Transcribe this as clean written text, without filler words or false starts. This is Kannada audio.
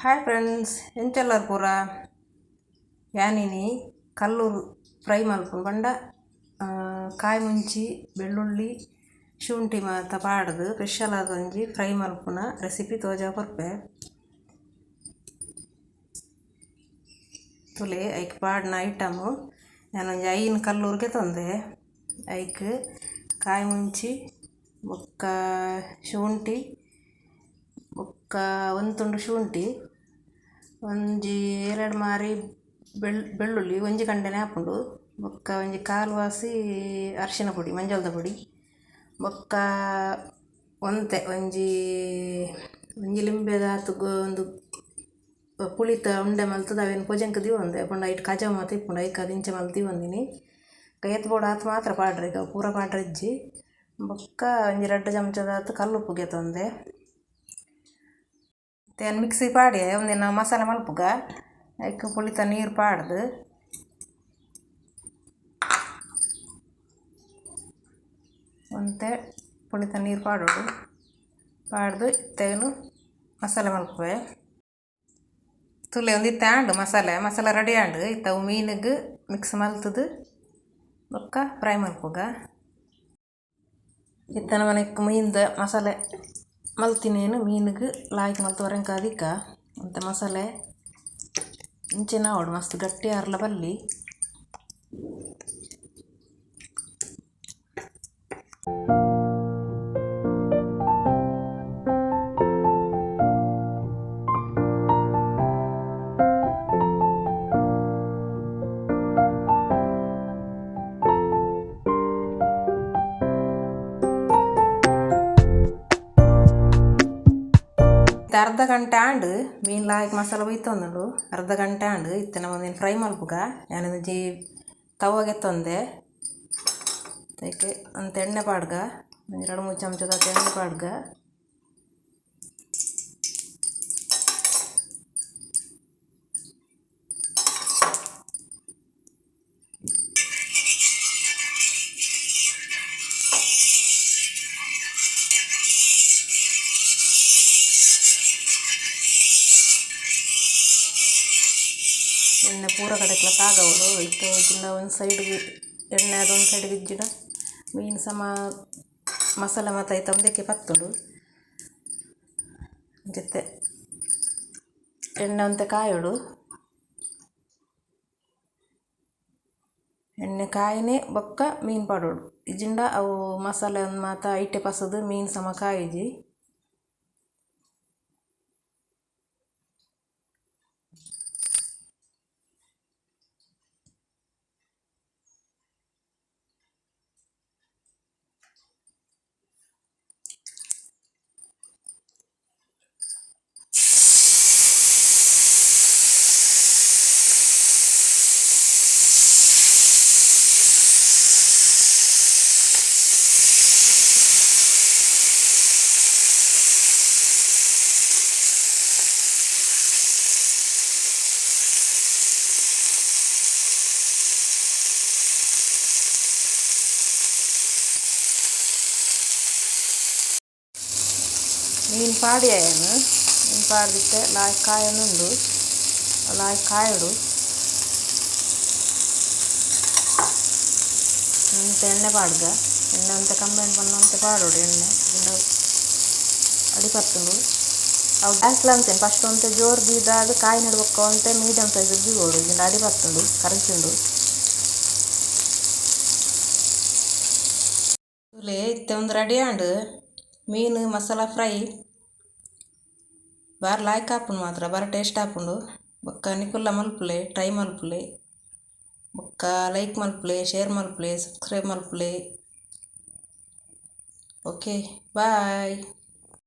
ಹಾಯ್ ಫ್ರೆಂಡ್ಸ್, ಎಂಚೆಲ್ಲರು ಪೂರ ಯಾನಿನಿ ಕಲ್ಲೂರು ಫ್ರೈ ಮಲ್ಪುನು ಪಂಡ ಕಾಯಿ ಮುಂಚಿ ಬೆಳ್ಳುಳ್ಳಿ ಶುಂಠಿ ಮಾತ ಪಾಡ್ದು ಸ್ಪೆಷಲ್ ಆದೊಂಜಿ ಫ್ರೈ ಮಲ್ಪುನ ರೆಸಿಪಿ ತೋಜಾ ಕೊರ್ಪೆ. ತುಲೆ ಐಕ್ ಪಾಡ್ನ ಐಟಮು ನಾನೊಂಜಿ ಐನ್ ಕಲ್ಲೂರಿಗೆ ತಂದೆ. ಐಕ್ ಕಾಯಿ ಮುಂಚಿ ಬೊಕ್ಕ ಶುಂಠಿ ಬೊಕ್ಕ ಒಂದು ತುಂಡು ಶುಂಠಿ ಒಂಜಿ 2 ಮಾರಿ ಬೆಳ್ಳುಳ್ಳಿ ಒಂಜಿ ಕಂಡೆನೆ ಹಾಪುಂಡು. ಬೊಕ್ಕ ಒಂಜಿ ಕಾಲು ವಾಸಿ ಅರಿಶಿನ ಪುಡಿ ಮಂಜಲ್ದ ಪುಡಿ ಬೊಕ್ಕ ಒಂಜಿ ಲಿಂಬೆದ ಒಂದು ಪುಳಿತ ಉಂಡೆ ಮಲ್ತದ ಅವೇನು ಪೊಜಂಕ್ ದಿವೊಂದೆ ಪಂಡ ಐಟ್ ಕಜಾವ್ ಮಾತ ಇಪ್ಪುಂಡು ಐಕ್ ಅದು ಇಂಚೆ ಮಲ್ತು ದಿವೊಂದಿನಿ. ಎತ್ ಬೋಡು ಆತು ಮಾತ್ರ ಪಾಡ್ರೆ ಈಗ ಪೂರ ಪಾಡ್ರೆ ಇಜ್ಜಿ. ಬೊಕ್ಕ ಒಂಜಿ 2 ಚಮಚದ ಕಲ್ಲುಪ್ಪುಗೆ ತಂದೆ. ಏನು ಮಿಕ್ಸಿ ಪಾಡಿ ಒಂದಿನ ಮಸಾಲೆ ಮಲ್ಪುಗ ಐಕ್ ಪುಳಿತ ನೀರು ಪಾಡ್ದು ಒಂತೆ ಪುಳಿತ ನೀರು ಪಾಡೋಡು ಪಾಡ್ದು ಇತ್ತೇನು ಮಸಾಲೆ ಮಲ್ಪುವೆ. ತುಲೆ ಒಂದು ಇತ್ತ ಮಸಾಲೆ ರೆಡಿ ಆಂಡು ಇತ್ತವು ಮೀನಿಗೆ ಮಿಕ್ಸ್ ಮಲ್ತದು ಬೊಕ್ಕ ಫ್ರೈ ಮಲ್ಪುಗ. ಇತ್ತನ ಮನೆಗೆ ಮೀನ್ದ ಮಸಾಲೆ ಮಲ್ತಿನೇನು ಮೀನಿಗೆ ಲಾಯ್ಕ್ ಮಲ್ತುವರೆಂಕ ಅದಿಕ್ಕ ಅಂತ ಮಸಾಲೆ ಇಂಚಿನ ಅವಡು ಮಸ್ತ್ ಗಟ್ಟಿ ಆರ್ಲ ಬಲ್ಲಿ. ಅರ್ಧ ಗಂಟೆ ಆಂಡು ಮೀನು ಲಾಯ್ಕ್ ಮಸಾಲೆ ಬೈತೊಂದುಂಡು. ಅರ್ಧ ಗಂಟೆ ಆಂಡು ಇತ್ತೆ ಒಂದಿನ ಫ್ರೈ ಮಲ್ಪುಗ ನಾನೊಂಜಿ ತವಾಗೆ ತಂದೆ. ಅದಕ್ಕೆ ಅಂತ ಎಣ್ಣೆ ಪಾಡ್ಗ ಒಂದು 2-3 ಚಮಚದ ಎಣ್ಣೆ ಪಾಡ್ಗ ಎಣ್ಣೆ ಪೂರ ಕಡೆಕ್ಲ ತಾಗವರು ಇತ್ತು ಇದ್ದಿನ ಒಂದು ಸೈಡ್ಗೆ ಎಣ್ಣೆ ಅದೊಂದು ಸೈಡ್ಗೆ ಇಜ್ಜಿಡ ಮೀನು ಸಮ ಮಸಾಲೆ ಮತ್ತು ಐತ ಒಂದಕ್ಕೆ ಪತ್ತುಂಡು ಜೊತೆ ಎಣ್ಣೆ ಒಂತೆ ಕಾಯೋಡು. ಎಣ್ಣೆ ಕಾಯಿನೇ ಬೊಕ್ಕ ಮೀನು ಪಾಡೋಡು ಇಜ್ಜಿಂಡ ಅವು ಮಸಾಲೆ ಒಂದು ಮಾತ ಐಟೆ ಪಸದು ಮೀನು ಸಮ ಕಾಯಿಜಿ. ಮೀನು ಪಾಡಿಯಾಯನು ಮೀನು ಪಾಡ್ದಿತ್ತೆ ಲಾಯ್ ಕಾಯನುಂಡು ಲಾಯ್ ಕಾಯೋಡು ಅಂತ ಎಣ್ಣೆ ಪಾಡ್ಗ ಎಣ್ಣೆ ಅಂತೆ ಕಂಬೈನ್ ಪನ್ನಂತೆ ಪಾಡೋಡು ಎಣ್ಣೆ ಇಂದ ಅಡಿಪತ್ತುಂಡು ಅವು ಗ್ಯಾಸ್ಲ ಅಂತೇನು ಫಸ್ಟ್ ಅಂತೆ ಜೋರು ದೀದಾದ ಕಾಯಿ ನೆಡ್ಬೇಕು ಅಂತೆ ಮೀಡಿಯಮ್ ಸೈಜ್ ದೀಗೋಡು ಇದರಿಂದ ಅಡಿಪತ್ತುಂಡು ಕರಚಿಂಡು. ತುಲೆ ಇತ್ತೆ ಒಂದು ರೆಡಿ ಆಂಡು ಮೀನು ಮಸಾಲ ಫ್ರೈ ಬಾರಿ ಲಾಯ್ಕ್ ಹಾಪುಂಡು ಮಾತ್ರ ಬಾರಿ ಟೇಸ್ಟ್ ಹಾಪುಂಡು. ಬೊಕ್ಕ ನಿಕುಲ್ಲ ಮಲ್ಪುಲೆ ಟ್ರೈ ಮಲ್ಪುಲೆ ಬೊಕ್ಕ ಲೈಕ್ ಮಲ್ಪುಲೆ ಶೇರ್ ಮಲ್ಪುಲೆ ಸಬ್ಸ್ಕ್ರೈಬ್ ಮಲ್ಪುಲೆ. ಓಕೆ ಬಾಯ್.